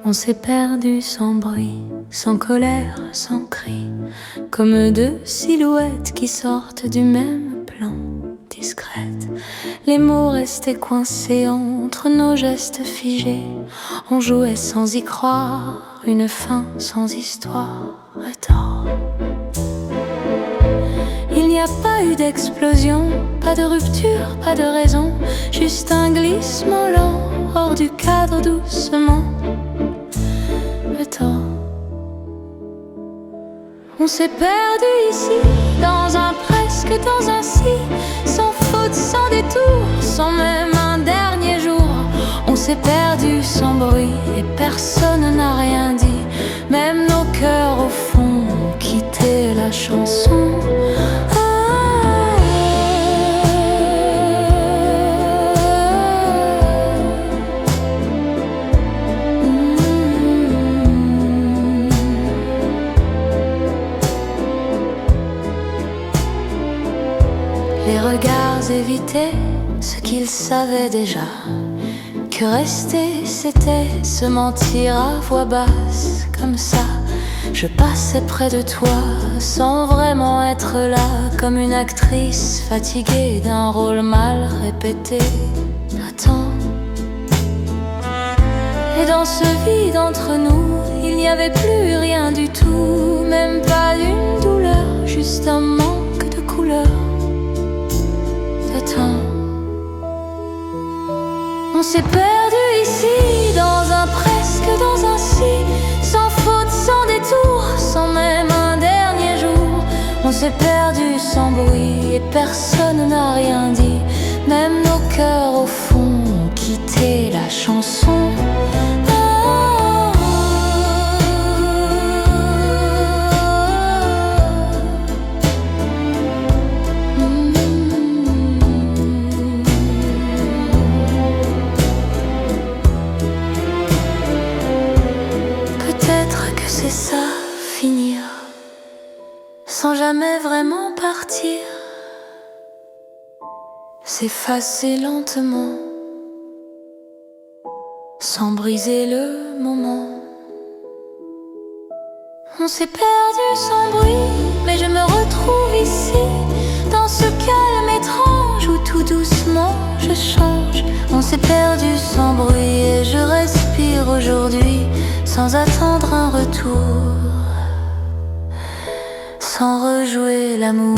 On s'est perdu sans bruit, sans colère, sans cri, comme deux silhouettes qui sortent du même plan, discrètes. Les mots restaient coincés entre nos gestes figés. On jouait sans y croire, une fin sans histoire. Retard. Il n'y a pas eu d'explosion, pas de rupture, pas de raison, juste un glissement lent, hors du cadre doucement. Le temps. On s'est perdu ici, dans un presque, dans un si, sans faute, sans détour, sans même un dernier jour. On s'est perdu sans bruit et personne n'a rien dit, même nos cœurs au fond quittaient la chanson. Les regards évitaient ce qu'ils savaient déjà, que rester c'était se mentir à voix basse. Comme ça, je passais près de toi sans vraiment être là, comme une actrice fatiguée d'un rôle mal répété. Attends. Et dans ce vide entre nous, il n'y avait plus rien du tout, même pas une douleur, juste un manque de couleur. On s'est perdu ici, dans un presque, dans un si, sans faute, sans détour, sans même un dernier jour. On s'est perdu sans bruit et personne n'a rien dit, même nos cœurs au fond quittaient la chanson. C'est ça, finir, sans jamais vraiment partir, s'effacer lentement, sans briser le moment. On s'est perdu sans bruit, mais je me retrouve ici, dans ce calme étrange où tout doucement je change. On s'est perdu sans bruit et je respire aujourd'hui, sans attendre un retour, sans rejouer l'amour.